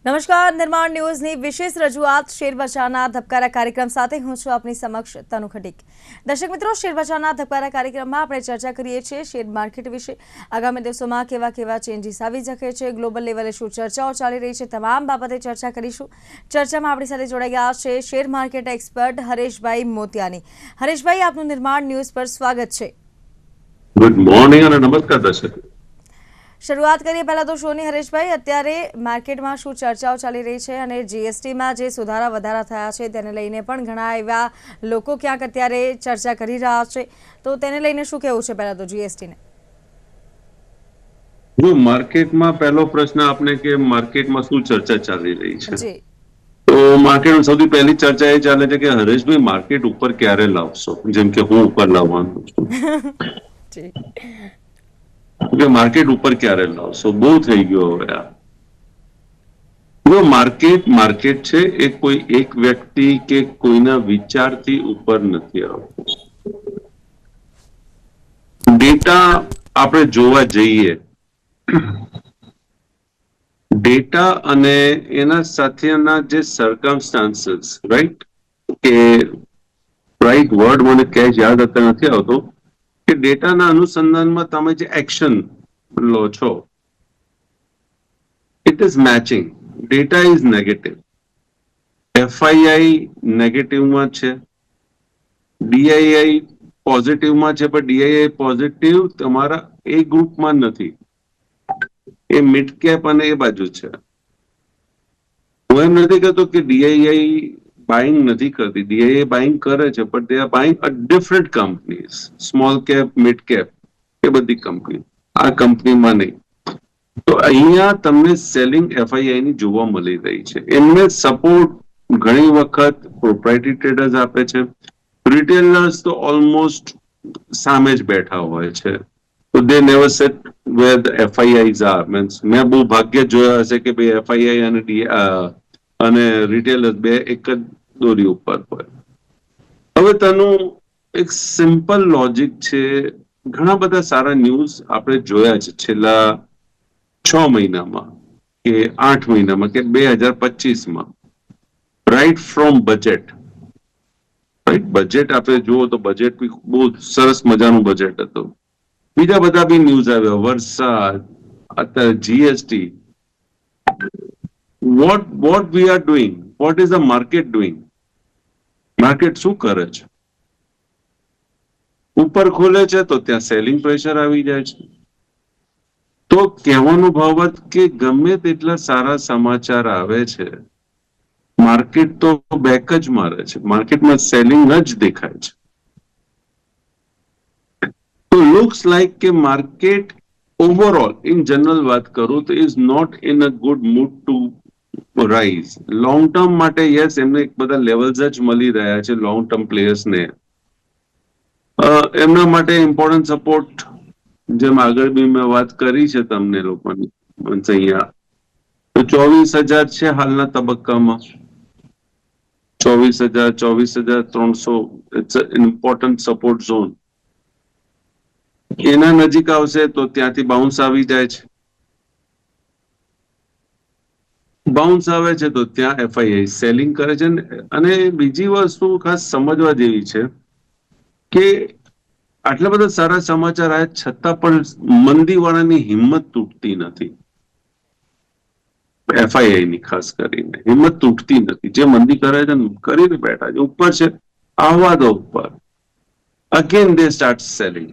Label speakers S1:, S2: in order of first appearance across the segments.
S1: નમસ્કાર, નિર્માણ ન્યૂઝની વિશેષ રજૂઆત શેરબજારના ધબકારા કાર્યક્રમ સાથે હું છું આપની સમક્ષ તનુ ખટીક। દર્શક મિત્રો, શેરબજારના ધબકારા કાર્યક્રમમાં આપણે ચર્ચા કરીએ છીએ શેર માર્કેટ વિશે। આગામી દિવસોમાં કેવા ચેન્જીસ આવી શકે છે, ગ્લોબલ લેવલે શું ચર્ચાઓ ચાલી રહી છે, તમામ બાબતે ચર્ચા કરીશું। ચર્ચામાં આપણી સાથે જોડાઈ ગયા છે share market expert Hareshbhai Motiyani. Hareshbhai, આપનું નિર્માણ ન્યૂઝ પર સ્વાગત છે।
S2: ગુડ મોર્નિંગ અને નમસ્કાર દર્શક।
S1: શરૂઆત કરીએ પહેલા તો શોની। હરેશભાઈ, અત્યારે માર્કેટમાં શું ચર્ચાઓ ચાલી રહી છે અને જીએસટીમાં જે સુધારા વધારા થયા છે તેને લઈને પણ ઘણા એવા લોકો ક્યાંક અત્યારે ચર્ચા કરી રહ્યા છે, તો તેને લઈને શું કહેવું છે પહેલા તો જીએસટીને?
S2: જો માર્કેટમાં પહેલો પ્રશ્ન આપને કે માર્કેટમાં શું ચર્ચા ચાલી રહી છે,
S1: જી
S2: તો માર્કેટમાં સૌથી પહેલી ચર્ચા એ ચાલે છે કે હરેશભાઈ માર્કેટ ઉપર ક્યારે લાવશો, જેમ કે હું ઉપર લાવવાનું છું
S1: જી
S2: કે માર્કેટ ઉપર ક્યારે લાવશો, બહુ થઈ ગયો હવે આ। જો માર્કેટ છે એ કોઈ એક વ્યક્તિ કે કોઈના વિચારથી ઉપર નથી આવતું। ડેટા આપણે જોવા જઈએ, ડેટા અને એના સાથેના જે સર્કમસ્ટાન્સીસ, રાઈટ, કે રાઈટ વર્ડ મને ક્યાંય યાદ અત્યારે નથી આવતો, કે ડેટાના અનુસંધાનમાં તમે જે એક્શન લો છો, it is matching. Data is negative, FII નેગેટિવમાં છે, ડીઆઈઆઈ પોઝિટિવમાં છે, પણ ડીઆઈઆઈ પોઝિટિવ તમારા એ ગ્રુપમાં નથી, એ મિડ કેપ અને એ બાજુ છે। હું એમ નથી કહેતો કે ડીઆઈઆઈ બાઇંગ નથી કરતી, ડીઆઈઆઈ બાઇંગ કરે છે, પણ they are buying a different companies, small cap, mid cap, એ બધી કંપની, આ કંપનીમાં નહીં। તો અહીંયા તમને સેલિંગ એફઆઈઆઈ ની જોવા મળી રહી છે। એમને સપોર્ટ ઘણી વખત પ્રોપ્રાઇટરી ટ્રેડર્સ આપે છે, રિટેલર્સ તો ઓલમોસ્ટ સામે જ બેઠા હોય છે। તો they never set where the FIIs are, means મેં બહુ ભાગ્ય જોયા હશે કે ભાઈ એફઆઈઆઈ અને રિટેલર્સ બે એક જ દોરી ઉપર હોય। હવે તેનું એક સિમ્પલ લોજિક છે, ઘણા બધા સારા ન્યૂઝ આપણે જોયા છે છેલ્લા 6 મહિનામાં કે 8 મહિનામાં કે 2025માં, right from budget, right, budget આપણે જુઓ તો બજેટ બી બહુ સરસ મજાનું બજેટ હતું, બીજા બધા બી ન્યૂઝ આવ્યા, વરસાદ, અત્યારે GST. What we are doing, what is the market doing? Market શું કરે છે? ઉપર ખોલે છે તો ત્યાં સેલિંગ પ્રેશર આવી જાય છે। તો કહેવાનો ભાવ કે ગમે તેટલા સારા સમાચાર આવે છે, માર્કેટ તો બેક જ મારે છે, માર્કેટમાં સેલિંગ જ દેખાય છે। તો લુક્સ લાઈક કે માર્કેટ ઓવરઓલ ઇન જનરલ વાત કરું તો is not in a good mood to rise. Long term માટે યસ, એમને બધા લેવલ્સ જ મળી રહ્યા છે લોંગ ટર્મ પ્લેયર્સને, એમના માટે ઇમ્પોર્ટન્ટ સપોર્ટ જેમ આગળ બી મેં વાત કરી છે તમને લોકોની અહીંયા, તો 24,000 છે હાલના તબક્કામાં, 24,000, 24,300, ઇટ્સ ઇમ્પોર્ટન્ટ સપોર્ટ ઝોન। એના નજીક આવશે તો ત્યાંથી બાઉન્સ આવી જાય છે, બાઉન્સ આવે છે તો ત્યાં એફઆઈઆઈ સેલિંગ કરે છે। અને બીજી વસ્તુ ખાસ સમજવા જેવી છે કે આટલા બધા સારા સમાચાર આવ્યા છતાં પણ મંદીવાળાની હિંમત તૂટતી નથી, એફઆઈઆઈ ની ખાસ કરીને હિંમત તૂટતી નથી। જે મંદી કરે છે ને કરીને બેઠા છે, ઉપર છે આવવા દો ઉપર, અગેન દે સ્ટાર્ટ સેલિંગ।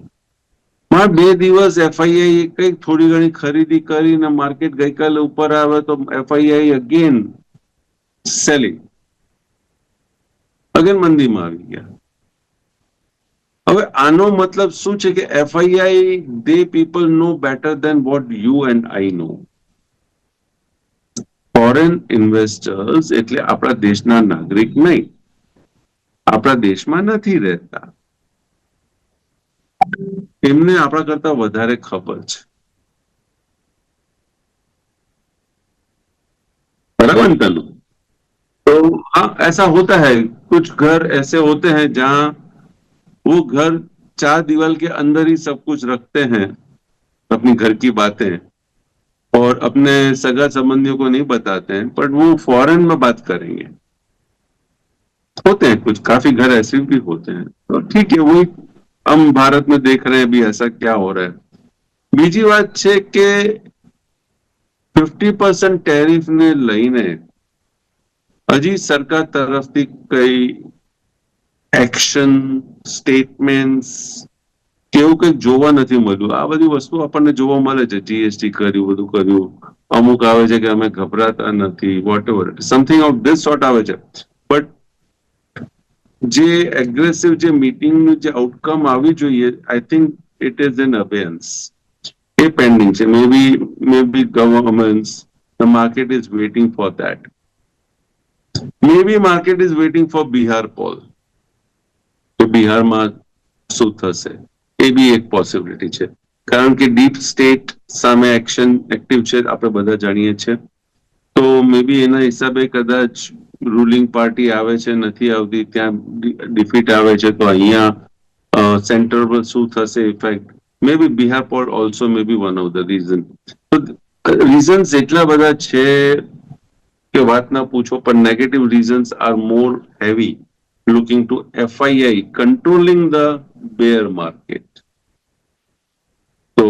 S2: 2 દિવસ એફઆઈઆઈ કઈક થોડી ઘણી ખરીદી કરીને માર્કેટ ગઈકાલે ઉપર આવે તો એફઆઈઆઈ અગેન સેલિંગ, અગેન મંદીમાં આવી ગયા। હવે આનો મતલબ શું છે કે FII they people know better than what you and I know. Foreign investors એટલે આપણા દેશના નાગરિક નહીં, આપણા દેશમાં નથી રહેતા, એમને આપણા કરતા વધારે ખબર છે, बराबर ना? तो हाँ, ऐसा होता है, कुछ घर ऐसे होते हैं जहां वो घर 4 दीवार के अंदर ही सब कुछ रखते हैं, अपनी घर की बातें, और और अपने सगा संबंधियों को नहीं बताते हैं, बट वो फॉरेन में बात करेंगे। होते हैं कुछ, काफी घर ऐसे भी होते हैं, तो ठीक है, वही हम भारत में देख रहे हैं भी ऐसा क्या हो रहा है। બીજી વાત છે કે 50% ટેરિફ ને લઈને હજી સરકાર તરફથી કઈ એક્શન, સ્ટેટમેન્ટ્સ કેવું કંઈક જોવા નથી મળ્યું। આ બધી વસ્તુ આપણને જોવા મળે છે, જીએસટી કર્યું, બધું કર્યું, અમુક આવે છે કે અમે ગભરાતા નથી, whatever, something of this sort આવે છે, બટ જે એગ્રેસિવ જે મીટિંગનું જે આઉટકમ આવી જોઈએ, I think it is an abeyance, એ પેન્ડિંગ છે। May be governments, the market is waiting for that, may be market is waiting for Bihar poll, કે બિહારમાં શું થશે, એ બી એક પોસિબિલિટી છે, કારણ કે ડીપ સ્ટેટ સામે એક્શન એક્ટિવ છે, આપણે બધા જાણીએ છીએ। તો મે બી એના હિસાબે કદાચ રૂલિંગ પાર્ટી આવે છે, નથી આવતી, ત્યાં ડિફીટ આવે છે, તો અહીંયા સેન્ટર પર શું થશે effect, may be Bihar poll also may be one of the reason. તો રીઝન્સ એટલા બધા છે કે વાત ના પૂછો, પણ negative reasons are more heavy looking to FII controlling the bear market. તો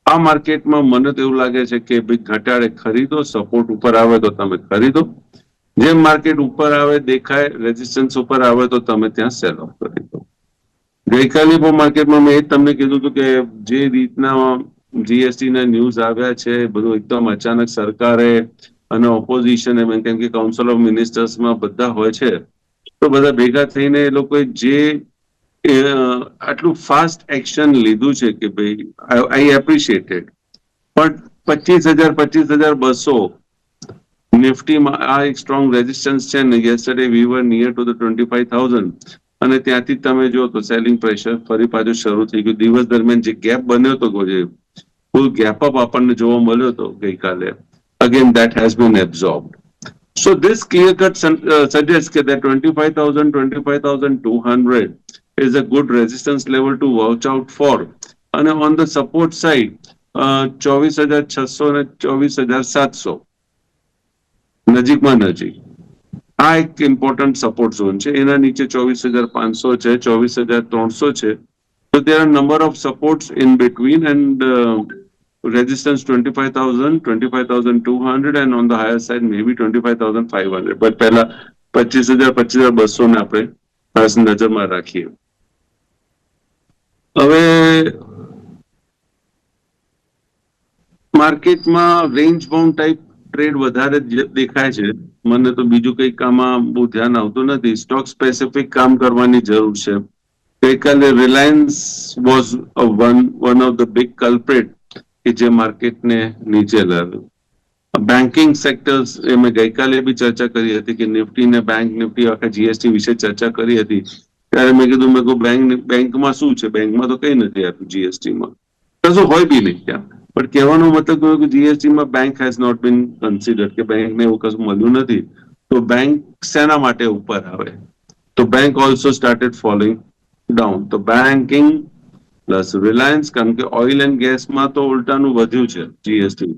S2: આ માર્કેટમાં મને તો એવું લાગે છે કે ભાઈ ઘટાડે ખરીદો, સપોર્ટ ઉપર આવે તો તમે ખરીદો, જેમ માર્કેટ ઉપર આવે દેખાય, રેઝિસ્ટન્સ ઉપર આવે તો તમે ત્યાં સેલ ઓફ કરી દો। ગઈકાલે પણ માર્કેટમાં મેં એ જ તમને કીધું હતું કે જે રીતના જીએસટી ના ન્યૂઝ આવ્યા છે, બધું એકદમ અચાનક સરકારે અને ઓપોઝિશને, કેમ કે કાઉન્સિલ ઓફ મિનિસ્ટર્સમાં બધા હોય છે, તો બધા ભેગા થઈને એ લોકોએ જે આટલું ફાસ્ટ એક્શન લીધું છે કે ભાઈ આઈ એપ્રિશિએટેડ, પણ 25,000 નિફ્ટીમાં આ એક સ્ટ્રોંગ રેઝિસ્ટન્સ છે ને, yesterday we were near to the 25,000, અને ત્યાંથી તમે જો તો સેલિંગ પ્રેશર ફરી પાછું શરૂ થઈ ગયું। દિવસ દરમિયાન જે ગેપ બન્યો હતો, જે ફૂલ ગેપ અપ આપણને જોવા મળ્યો હતો ગઈકાલે, again that has been absorbed. So this clear cut suggests that 25,000, 25,200 is a good resistance level to watch out for. And on the support side, 24,600 and 24,700 નજીકમાં નજીક આ એક ઇમ્પોર્ટન્ટ સપોર્ટ ઝોન છે। એના નીચે 24,500 છે, 24,300 છે, so there are number of supports in between, and resistance 25,000, 25,200, and on the higher side maybe 25,500, but પહેલા 25,000, 25,200 ને આપણે ખાસ નજરમાં રાખીએ। હવે માર્કેટમાં રેન્જ બાઉન્ડ ટાઈપ ટ્રેડ વધારે દેખાય છે, મને તો બીજું કંઈક આમાં બહુ ધ્યાન આવતું નથી। સ્ટોક સ્પેસિફિક કામ કરવાની જરૂર છે। ગઈકાલે Reliance was one of the big culprit કે જે માર્કેટને નીચે લાવ્યું। બેન્કિંગ સેક્ટર્સ એ મેં ગઈકાલે બી ચર્ચા કરી હતી કે નિફ્ટી ને બેંક નિફ્ટી આખા જીએસટી વિશે ચર્ચા કરી હતી, ત્યારે મેં કીધું મેં કહું બેંકમાં શું છે, બેંકમાં તો કઈ નથી આપ્યું, જીએસટીમાં કશું હોય બી નહીં ત્યાં, પણ કહેવાનો મતલબ કે જીએસટીમાં bank has not been considered, કે બેંકને એવું કશું મળ્યું નથી, તો બેંક શેના માટે ઉપર આવે, તો bank also started following down. તો બેન્કિંગ પ્લસ રિલાયન્સ, કારણ કે ઓઇલ એન્ડ ગેસમાં તો ઉલટાનું વધ્યું છે જીએસટી,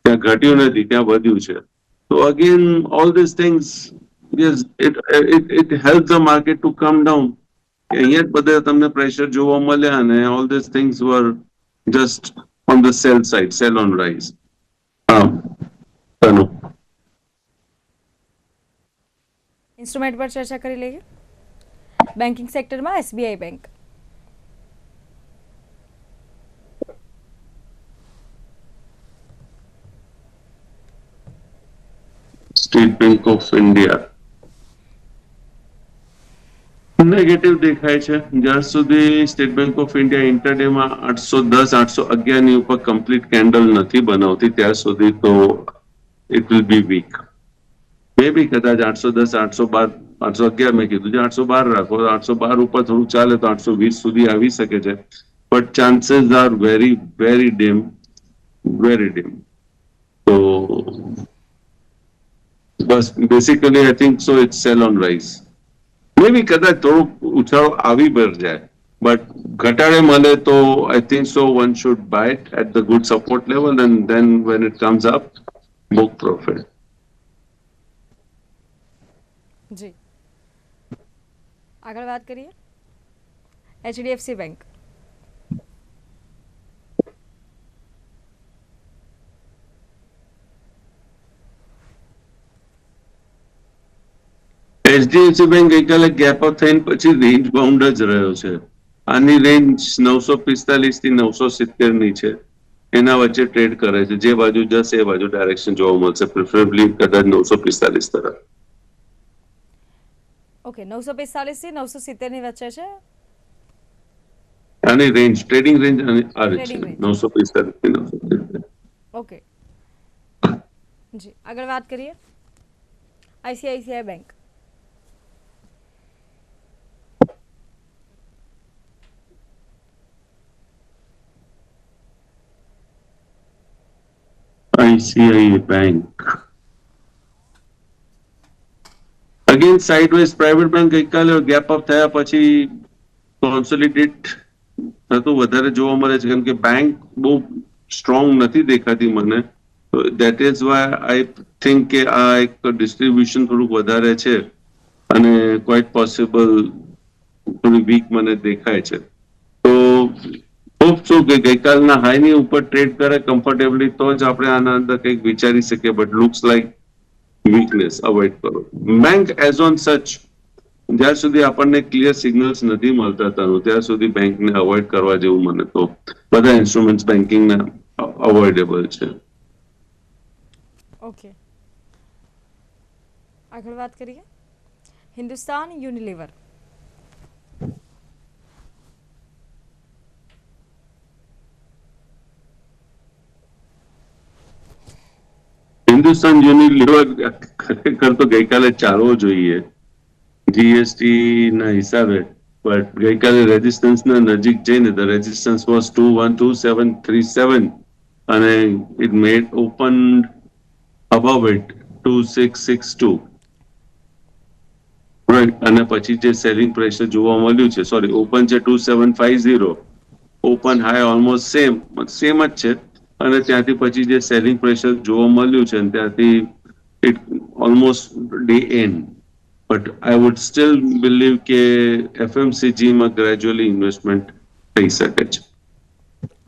S2: ત્યાં ઘટ્યું નથી, ત્યાં વધ્યું છે। તો again all this things, yes, it helps the market to come down. અહીંયા જ બધે તમને પ્રેશર જોવા મળ્યા, અને all these things were just on the sell side, sell on rise. Tanu
S1: instrument પર ચર્ચા કરી લઈએ। બેન્કિંગ સેક્ટરમાં SBI bank
S2: state bank of India negative દેખાય છે। જ્યાં સુધી સ્ટેટ બેંક ઓફ ઇન્ડિયા ઇન્ટરડેમાં 810, 811 ની ઉપર કમ્પ્લીટ કેન્ડલ નથી બનાવતી, ત્યાં સુધી તો it will be week. May be કદાચ 810, 812, 811 મેં કીધું છે, 812 રાખો, 812 ઉપર થોડું ચાલે તો 820 સુધી આવી શકે છે, but chances are very very dim, very dim. તો બસ basically I think so it's sell on rise. May be કદાચ થોડું ઉછાળો આવી પર જાય, બટ ઘટાડે મળે તો I think so one should buy it at the good support level and then when it comes up book profit.
S1: જી, આગળ વાત કરીએ એચડીએફસી બેંક.
S2: એચડીએફસી બેંક ગઈકાલે ગેપ અપ થઈને પછી રેન્જ બાઉન્ડ જ રહ્યો છે. આની રેન્જ 945 થી 970 ની છે. એના વચ્ચે ટ્રેડ કરે છે. જે બાજુ જશે એ બાજુ ડાયરેક્શન જોવા મળશે, પ્રિફરેબલી કદાચ 945 તરફ.
S1: ઓકે, 945 થી 970 ની વચ્ચે છે
S2: આની રેન્જ, ટ્રેડિંગ રેન્જ આ છે,
S1: ટ્રેડિંગ રેન્જ.
S2: 945 થી 970.
S1: ઓકે જી, આગળ વાત કરીએ ICICI bank.
S2: ICICI Bank. Again, sideways private bank ગઈકાલે ગેપ અપ થયા પછી કોન્સોલિડેટ થતું વધારે જોવા મળે છે, કેમ કે બેંક બહુ સ્ટ્રોંગ નથી દેખાતી મને. That is why I think કે આ એક ડિસ્ટ્રીબ્યુશન થોડુંક વધારે છે અને ક્વાઇટ પોસિબલ થોડી વીક મને દેખાય છે. તો હોપ છું કે ગઈકાલના હાઈની ઉપર ટ્રેડ કરે કમ્ફર્ટેબલી તો જ આપણે આના અંદર કંઈક વિચારી શકીએ. But looks like weakness, avoid કરો. બેંક એઝ ઓન સચ જ્યાં સુધી આપણને ક્લિયર સિગ્નલ્સ નથી મળતા ત્યાં સુધી બેંકને અવોઇડ કરવા જેવું મને તો બધા ઇન્સ્ટ્રુમેન્ટ્સ બેન્કિંગના અવોઇડેબલ છે.
S1: ઓકે, આગળ વાત કરીએ હિન્દુસ્તાન યુનિલિવર.
S2: હિન્દુસ્તાન યુનિલિવર ખરેખર તો ગઈકાલે ચાલવો જોઈએ જીએસટી ના હિસાબે, બટ ગઈકાલે રેઝિસ્ટન્સ ના નજીક જઈને ધ રેઝિસ્ટન્સ વોઝ 212737 અને it made open above it 2662, right. અને પછી જે સેલિંગ પ્રેશર જોવા મળ્યું છે, સોરી ઓપન છે 2750, ઓપન હાઈ ઓલમોસ્ટ સેમ જ છે. અને ત્યાંથી પછી જે સેલિંગ પ્રેશર જોવા મળ્યું છે ત્યાંથી it almost day and. But I would steel believe કે એફએમસીજીમાં ગ્રેજ્યુઅલી ઇન્વેસ્ટમેન્ટ થઈ શકે છે.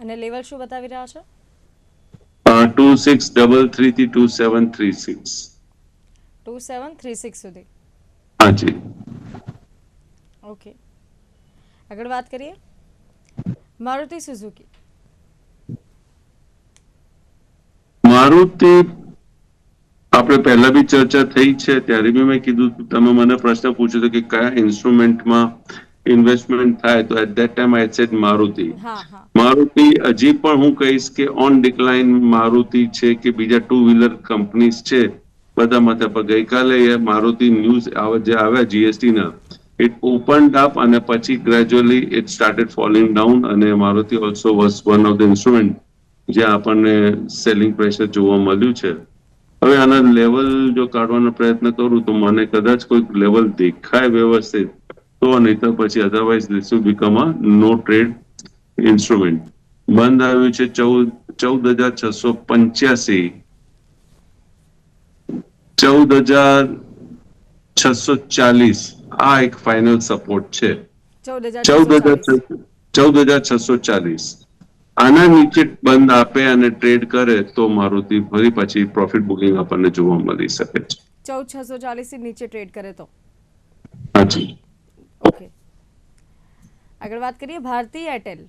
S1: અને લેવલ શું બતાવી રહ્યા છે?
S2: 2633 થી 2736.
S1: 2736 સુધી.
S2: હાજી.
S1: ઓકે, આગળ વાત કરીએ મારુતિ સુઝુકી.
S2: મારુતિ આપણે પહેલા બી ચર્ચા થઈ છે, ત્યારે બી મેં કીધું, તમે મને પ્રશ્ન પૂછ્યો હતો કે કયા ઇન્સ્ટ્રુમેન્ટમાં ઇન્વેસ્ટમેન્ટ થાય, તો at that time I said Maruti. Maruti હજી પણ હું કહીશ કે ઓન ડિક્લાઇન મારુતિ છે કે બીજા ટુ વ્હીલર કંપનીઝ છે બધા માથે. પણ ગઈકાલે મારુતિ ન્યૂઝ જે આવ્યા જીએસટી ના, ઇટ ઓપન્ડ અપ અને પછી gradually it started falling down. અને Maruti also was one of the instrument જ્યાં આપણને સેલિંગ પ્રેશર જોવા મળ્યું છે. હવે આના લેવલ જો કાઢવાનો પ્રયત્ન કરું તો મને કદાચ કોઈ લેવલ દેખાય વ્યવસ્થિત તો, નહીં તો પછી otherwise this will become a no trade instrument. બંધ આવ્યું છે 14,685, 14,640 આ એક ફાઇનલ સપોર્ટ છે. 14,640 આના નીચે બંધ આપે અને ટ્રેડ કરે તો મારુતિ ફરી પછી પ્રોફિટ બુકિંગ આપણને જોવા મળી શકે છે.
S1: 14,640 થી નીચે ટ્રેડ કરે તો?
S2: હાજી.
S1: ઓકે, આગળ વાત કરીએ ભારતી એરટેલ.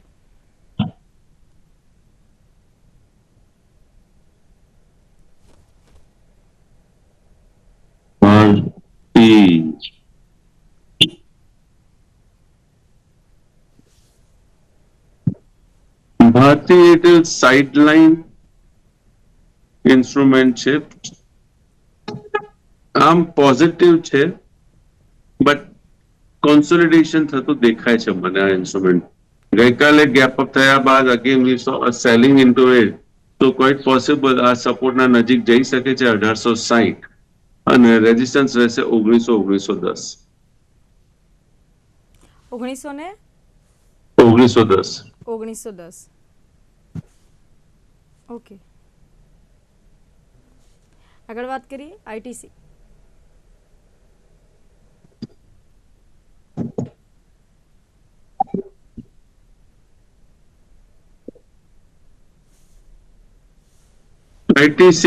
S2: ભારતી એરટેલ સાઇડલાઇન ઇન્સ્ટ્રુમેન્ટ છે. આમ પોઝિટિવ છે બટ કોન્સોલિડેશન થતું દેખાય છે મને આ ઇન્સ્ટ્રુમેન્ટ. ગઈકાલે ગેપ અપ થયા બાદ again V so a selling into it, તો ક્વાઇટ પોસિબલ આ સપોર્ટના નજીક જઈ શકે છે 1860 અને રેઝિસ્ટન્સ રહેશે 1910.
S1: 1900 ને
S2: 1910.
S1: 1910. ઓકે, આગળ વાત કરીએ આઈટીસી.
S2: ITC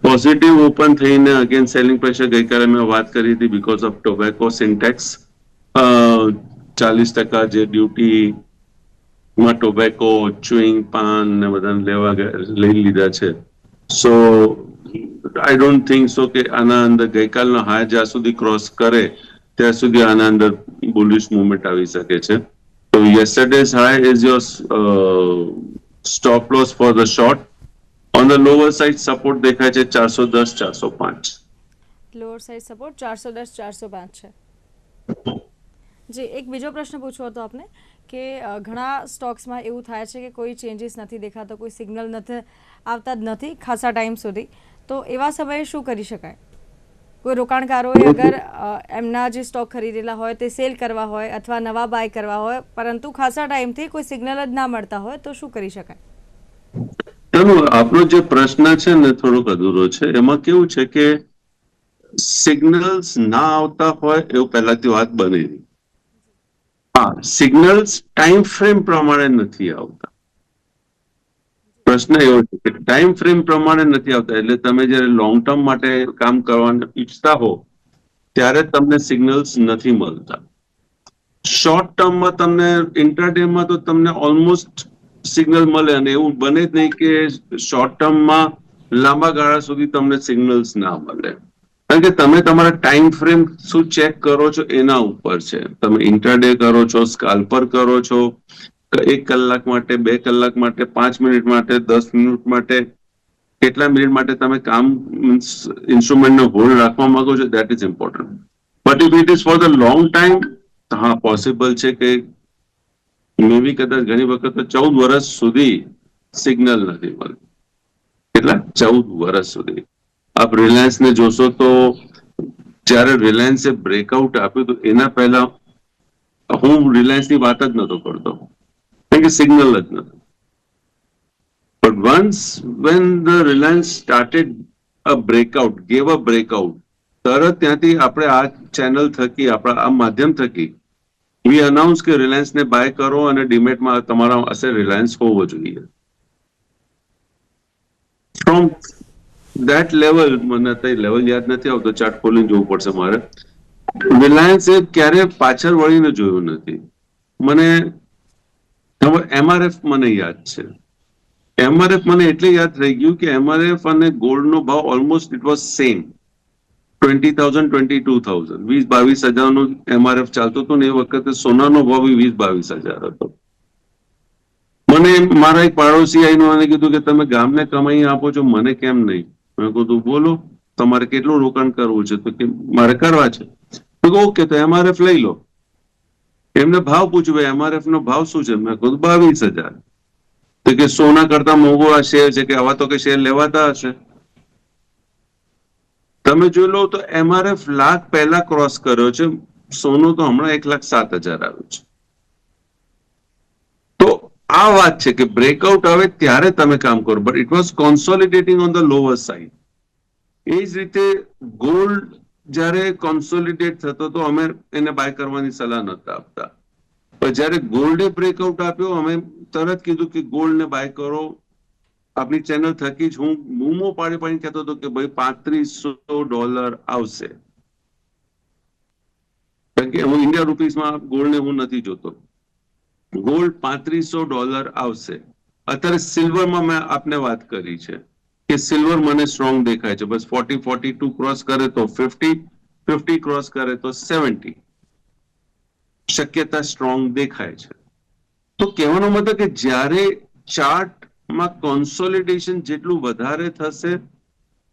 S2: પોઝિટિવ ઓપન થઈને અગેન સેલિંગ પ્રેશર ગઈકાલે મેં વાત કરી હતી બીકોઝ ઓફ ટોબેકો સિન્ટેક્સ 40% જે ડ્યુટી માં ટોબેકો ચુઈંગ પાન ને બધાને લઈ લીધા છે. સો આઈ ડોન્ટ થિંક સો કે આના અંદર ગઈકાલનો હાઈ જ્યાં સુધી ક્રોસ કરે ત્યાં સુધી આના અંદર બુલિશ મુવમેન્ટ આવી શકે છે. તો yesterday's high is your stop loss for the short. On the lower side support દેખાય છે 410 405.
S1: લોઅર સાઇડ સપોર્ટ 410 405 છે. જી, એક બીજો પ્રશ્ન પૂછવો હતો આપને કે ઘણા સ્ટોક્સમાં એવું થાય છે કે કોઈ ચેન્જીસ નથી દેખાતો, કોઈ સિગ્નલ નથી આવતા જ નથી ખાસા ટાઈમ સુધી, તો એવા સમયે શું કરી શકાય? કોઈ રોકાણકારોએ અગર એમના જે સ્ટોક ખરીદેલા હોય તે સેલ કરવા હોય અથવા નવા બાય કરવા હોય પરંતુ ખાસા ટાઈમથી કોઈ સિગ્નલ જ ના મળતા હોય તો શું કરી શકાય?
S2: આપણો જે પ્રશ્ન છે ને થોડોક અધૂરો છે. એમાં કેવું છે કે સિગ્નલ્સ ના આવતા હોય એવું પહેલાથી વાત બની. હા, સિગ્નલ્સ ટાઈમ ફ્રેમ પ્રમાણે નથી આવતા. પ્રશ્ન એવો છે કે ટાઈમ ફ્રેમ પ્રમાણે નથી આવતા, એટલે તમે જયારે લોંગ ટર્મ માટે કામ કરવાનું ઈચ્છતા હો ત્યારે તમને સિગ્નલ્સ નથી મળતા. શોર્ટ ટર્મમાં તમને ઇન્ટ્રાડેમાં તો તમને ઓલમોસ્ટ સિગ્નલ મળે, અને એવું બને જ નહીં કે શોર્ટ ટર્મમાં લાંબા ગાળા સુધી તમને સિગ્નલ્સ ના મળે. કારણ કે તમે તમારા ટાઈમ ફ્રેમ શું ચેક કરો છો એના ઉપર છે. તમે ઇન્ટ્રાડે કરો છો, સ્કાલ્પર કરો છો, 1 કલાક માટે, 2 કલાક માટે, 5 મિનિટ માટે, 10 મિનિટ માટે, કેટલા મિનિટ માટે તમે કામ ઇન્સ્ટ્રુમેન્ટને હોલ્ડ રાખવા માંગો છો, that is important. But if it is for the long time, હા પોસિબલ છે કે મે બી કદાચ ઘણી વખત 14 વર્ષ સુધી સિગ્નલ નથી મળતું. કેટલા? 14 વર્ષ સુધી. આપ રિલાયન્સ ને જોશો તો જ્યારે રિલાયન્સે બ્રેકઆઉટ આપ્યું તો એના પહેલા હું રિલાયન્સની વાત જ નતો કરતો, કારણ કે સિગ્નલ જ નથી. But once when the Reliance started a breakout, gave a breakout, તરત ત્યાંથી આપણે આ ચેનલ થકી, આપણા આ માધ્યમ થકી વી અનાઉન્સ કે રિલાયન્સને બાય કરો અને ડીમેટમાં તમારા પાસે રિલાયન્સ હોવો જોઈએ. ફ્રોમ દેટ લેવલ, મને અત્યારે લેવલ યાદ નથી આવતો, ચાર્ટ ખોલીને જોવું પડશે મારે. રિલાયન્સે ક્યારે પાછળ વળીને જોયું નથી. મને MRF મને યાદ છે. MRF મને એટલે યાદ રહી ગયું કે MRF અને ગોલ્ડનો ભાવ ઓલમોસ્ટ ઇટ વોઝ સેમ, 20,000 22,000, 20-22 હજારનો MRF ચાલતું હતું ને એ વખતે સોનાનો ભાવ 20-22 હજાર હતો. મને મારા એક પાડોશી આવીને મને કીધું કે તમે ગામને કમાઈ આપો છો, મને કેમ નહીં? મેં કીધું બોલો, તમારે કેટલું રોકાણ કરવું છે? તો કે મારે કરવા છે. તો ઓકે, તો MRF લઈ લો. એમને ભાવ પૂછ્યો, MRF નો ભાવ શું છે? મેં કીધું 22,000. તો કે સોના કરતા મોંઘો આ શેર છે, કે આવા તો કે શેર લેવાતા હશે. તમે જોઈ લો તો MRF લાખ પહેલા ક્રોસ કર્યો છે, સોનું તો હમણાં 1,07,000 આવ્યું છે. તો આ વાત છે કે બ્રેકઆઉટ આવે ત્યારે તમે કામ કરો, but it was consolidating on the lower side. એ જ રીતે ગોલ્ડ જ્યારે કોન્સોલિડેટ થતો તો અમે એને બાય કરવાની સલાહ નતા આપતા, પણ જ્યારે ગોલ્ડે બ્રેકઆઉટ આપ્યો અમે તરત કીધું કે ગોલ્ડને બાય કરો. આપણી ચેનલ થકી જ હું બૂમો પાડીને કહેતો હતો કે ભાઈ $3,500 આવશે, કારણ કે હું ઇન્ડિયા રૂપીસમાં ગોલ્ડને હું નથી જોતો. ગોલ્ડ $3,500 આવશે. અત્યારે સિલ્વરમાં મેં આપને વાત કરી છે કે સિલ્વર મને સ્ટ્રોંગ દેખાય છે. બસ 40-42 ક્રોસ કરે તો 50 ક્રોસ કરે તો 70 શક્યતા સ્ટ્રોંગ દેખાય છે. તો કહેવાનો મતલબ કે જ્યારે ચાર્ટમાં કોન્સોલિડેશન જેટલું વધારે થશે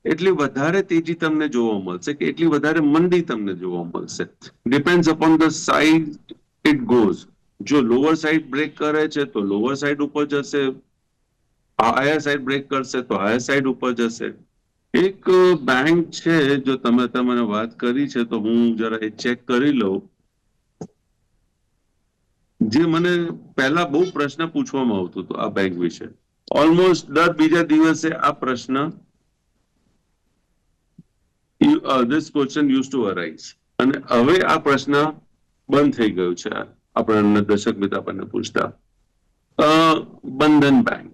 S2: એટલી વધારે તેજી તમને જોવા મળશે, કે એટલી વધારે મંદી તમને જોવા મળશે. Depends upon the side it goes. જો લોઅર સાઇડ બ્રેક કરે છે તો લોઅર સાઇડ ઉપર જશે, હાયર સાઇડ બ્રેક કરશે તો હાયર સાઇડ ઉપર જશે. એક બેંક છે, જો તમે મને વાત કરી છે તો હું જરા એ ચેક કરી લઉં. જે મને પહેલા બહુ પ્રશ્ન પૂછવામાં આવતો હતો આ બેંક વિશે, ઓલમોસ્ટ દર બીજા દિવસે આ પ્રશ્ન this question used to arise. અને હવે આ પ્રશ્ન બંધ થઈ ગયો છે આપણને દર્શક મિત્ર આપણને પૂછતા. બંધન બેંક,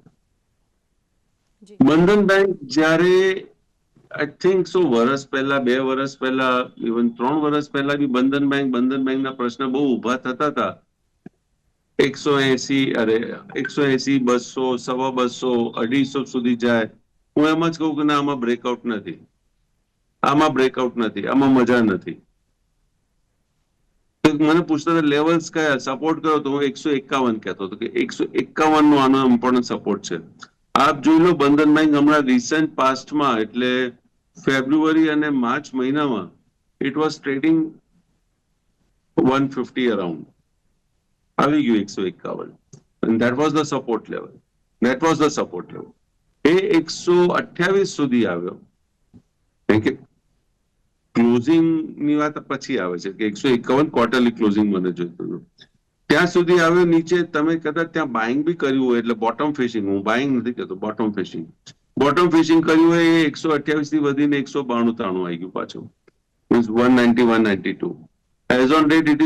S1: જી
S2: બંધન બેંક જ્યારે આઈ થિંક સો વર્ષ પહેલા, 2 વર્ષ પહેલા, ઇવન 3 વર્ષ પહેલા બી બંધન બેંકના પ્રશ્ન બહુ ઉભા થતા હતા. 180, 200, 250, 250 સુધી જાય. હું એમ જ કહું કે ના, આમાં બ્રેકઆઉટ નથી, આમાં મજા નથી. મને પૂછતા હતા લેવલ્સ કયા, સપોર્ટ કયો, તો હું 151 કહેતો હતો કે 151 નો આનો ઇમ્પોર્ટન્ટ સપોર્ટ છે. આપ જોઈ લો બંધન બેંક હમણાં રિસન્ટ પાસ્ટમાં, એટલે ફેબ્રુઆરી અને માર્ચ મહિનામાં ઇટ વોઝ ટ્રેડિંગ 150 અરાઉન્ડ, આવી ગયું 151, and that was the support level. એ 128 સુધી આવ્યો. કે ક્લોઝિંગ ની વાત પછી આવે છે કે 151 ક્વાર્ટરલી ક્લોઝિંગ મને જોઈતું હતું, ત્યાં સુધી આવ્યો નીચે. તમે કદાચ ત્યાં બાઇંગ બી કર્યું હોય, એટલે બોટમ ફિશિંગ, હું બાઇંગ નથી કહેતો, બોટમ ફિશિંગ કર્યું હોય, એ 128 થી વધીને 192-93 આવી ગયું પાછું, means 190, 192. As on date, it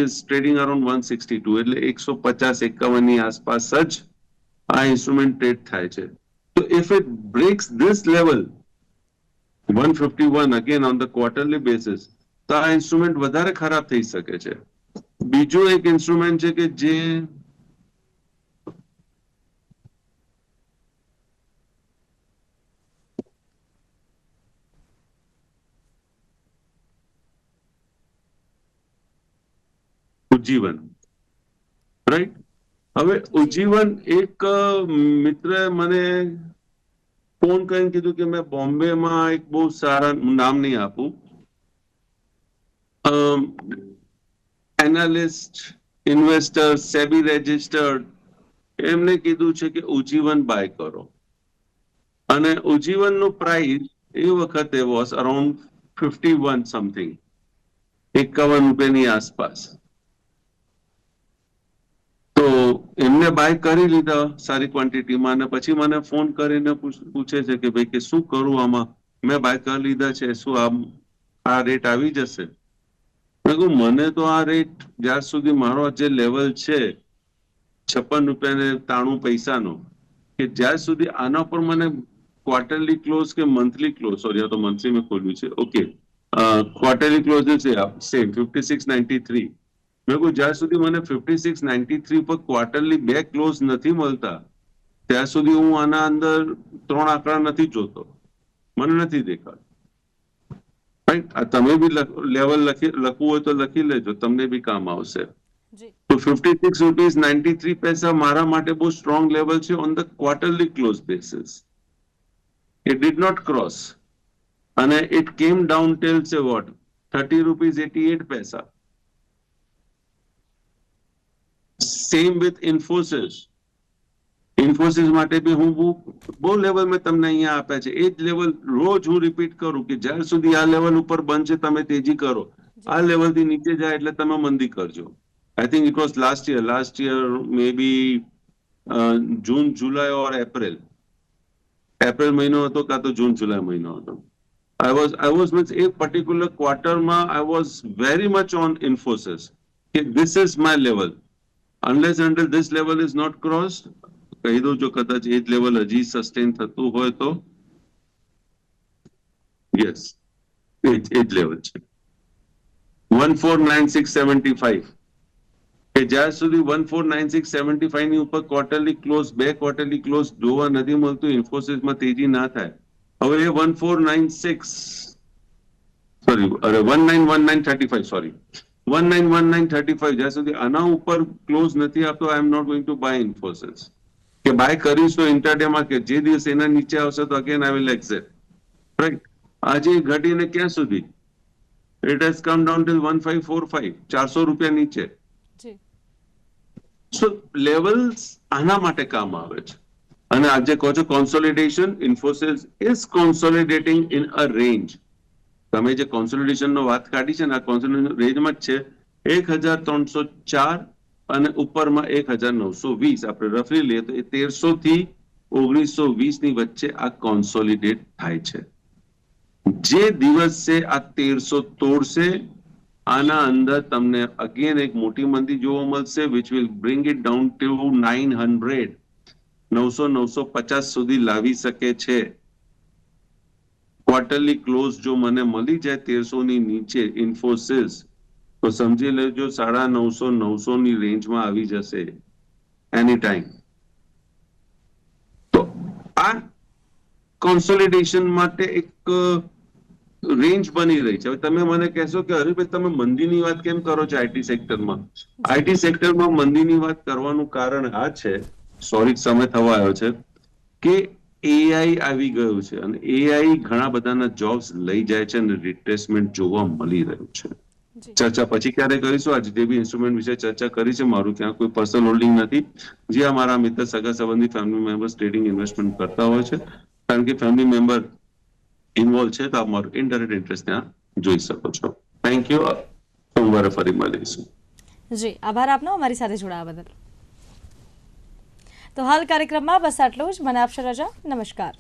S2: is trading around 162, એટલે 150-51 ની આસપાસ જ આ ઇન્સ્ટ્રુમેન્ટ ટ્રેડ થાય છે. તો if it breaks this level 151 again on the quarterly basis, તો આ ઇન્સ્ટ્રુમેન્ટ વધારે ખરાબ થઈ શકે છે. બીજું એક ઇન્સ્ટ્રુમેન્ટ છે કે જે ઉજ્જીવન, રાઈટ. હવે ઉજ્જીવન, એક મિત્રે મને ફોન કરીને કીધું કે મેં બોમ્બેમાં એક બહુ સારા, નામ નહીં આપું, એનાલિસ્ટ, ઇન્વેસ્ટર, સેબી રજિસ્ટર્ડ, એમને કીધું છે કે ઉજ્જીવન બાય કરો. અને ઉજ્જીવનનું પ્રાઇસ એ વખતે વોઝ અરાઉન્ડ 51 સમથિંગ, 51 રૂપિયાની આસપાસ. તો એમને બાય કરી લીધા સારી ક્વોન્ટિટીમાં, અને પછી મને ફોન કરીને પૂછે છે કે ભાઈ કે શું કરું આમાં, મેં બાય કરી લીધા છે, શું આ રેટ આવી જશે? મેં કહ્યું મને તો આ રેટ જ્યાર સુધી મારો જે લેવલ છે 56 રૂપિયા ને 93 પૈસાનો, કે જ્યાર સુધી આના પર મને ક્વાર્ટરલી ક્લોઝ કે મંથલી ક્લોઝ, સોરી આ તો મંથલી મેં ખોલ્યું છે, ઓકે, ક્વાર્ટરલી ક્લોઝ છે સેમ 56.93. મેં કહ્યું જ્યાં સુધી મને 56.93 પર ક્વાર્ટરલી 2 ક્લોઝ નથી મળતા, ત્યાં સુધી હું આના અંદર 3 આંકડા નથી જોતો, મને નથી દેખાતું. તમે બી લેવલ લખવું હોય તો લખી લેજો, તમને બી કામ આવશે. તો 56 રૂપીસ 93 પૈસા મારા માટે બહુ સ્ટ્રોંગ લેવલ છે on the quarterly close basis. It did not cross, અને it came down till say what 30 rupees 88 પૈસા. સેમ વિથ ઇન્ફોસિસ માટે બી હું બહુ લેવલ મેં તમને અહીંયા આપ્યા છે. એ જ લેવલ રોજ હું રિપીટ કરું કે જ્યાં સુધી આ લેવલ ઉપર બનશે તમે તેજી કરો, આ લેવલ થી નીચે જાય એટલે તમે મંદી કરજો. I think it was last year may be June, July or April મહિનો હતો, કાં તો જૂન જુલાઈ મહિનો હતો. I was means A particular ક્વાર્ટરમાં I was very much on Infosys કે this is my level, unless until this level is not crossed. કહી દઉં જો કદાચ એ જ લેવલ હજી સસ્ટેન થતું હોય તો યસ, એ જ લેવલ છે 149675, કે જ્યાં સુધી 149675 ની ઉપર ક્વાર્ટરલી ક્લોઝ, 2 ક્વાર્ટરલી ક્લોઝ જોવા નથી મળતું, ઇન્ફોસિસમાં તેજી ના થાય. હવે એ 191935 જ્યાં સુધી આના ઉપર ક્લોઝ નથી આપતો, I am not going to buy Infosys. કે બાય કરીશ તો ઇન્ટરડેમાં, કે જે દિવસ એના નીચે આવશે તો again I will exit, right. આજે ઘટીને ક્યાં સુધી? It has come down till 1545, 400 રૂપિયા નીચે. સો લેવલ્સ આના માટે કામ આવે છે. અને આજે કહો છો consolidation, Infosys is consolidating in a range. તમે જે કોન્સોલિડેશન નો વાત કાઢી છે ને, આ કોન્સોલિડેશન રેન્જમાં જ છે 1304 અને ઉપરમાં 1920 આપણે રફલી લઈએ તો એ 1300 થી 1920 ની વચ્ચે આ કોન્સોલિડેટ થાય છે. જે દિવસે આ 1300 તોડશે આના અંદર તમને અગેન એક મોટી મંદી જોવા મળશે which will bring it down to 900 950 સુધી લાવી શકે છે. ક્વાર્ટરલી ક્લોઝ જો મને મળી જાય 1300 ની નીચે ઇન્ફોસિસ તો સમજી લેજો 950 ની રેન્જમાં આવી જશે એની ટાઈમ. તો આ કોન્સોલિડેશન માટે એક રેન્જ બની રહી છે. હવે તમે મને કહેશો કે હરીભાઈ તમે મંદીની વાત કેમ કરો છો આઈટી સેક્ટરમાં? આઈટી સેક્ટરમાં મંદીની વાત કરવાનું કારણ આ છે, સોરી સમય થવા આવ્યો છે, કે એઆઈ આવી ગયું છે અને એઆઈ ઘણા બધાના જોબ્સ લઈ જાય છે અને રિપ્લેસમેન્ટ જોવા મળી રહ્યું છે. ચર્ચા પછી ક્યારે કરીશું. આજે જે બી ઇન્સ્ટ્રુમેન્ટ વિશે ચર્ચા કરી છે, મારું ત્યાં કોઈ પર્સનલ હોલ્ડિંગ નથી. જે અમારા મિત્ર સગા સંબંધી ફેમિલી મેમ્બર્સ ટ્રેડિંગ ઇન્વેસ્ટમેન્ટ કરતા હોય છે, કારણ કે ફેમિલી મેમ્બર ઇન્વોલ્વ છે તો અમારું ઇનડાયરેક્ટ ઇન્ટરેસ્ટ ત્યાં જોઈ શકો છો. Thank you. સોમવારે ફરી મળીશું.
S1: જી આભાર આપનો અમારી સાથે જોડાવા બદલ. તો હાલ કાર્યક્રમમાં બસ આટલું જ. મને આપશો રજા. નમસ્કાર.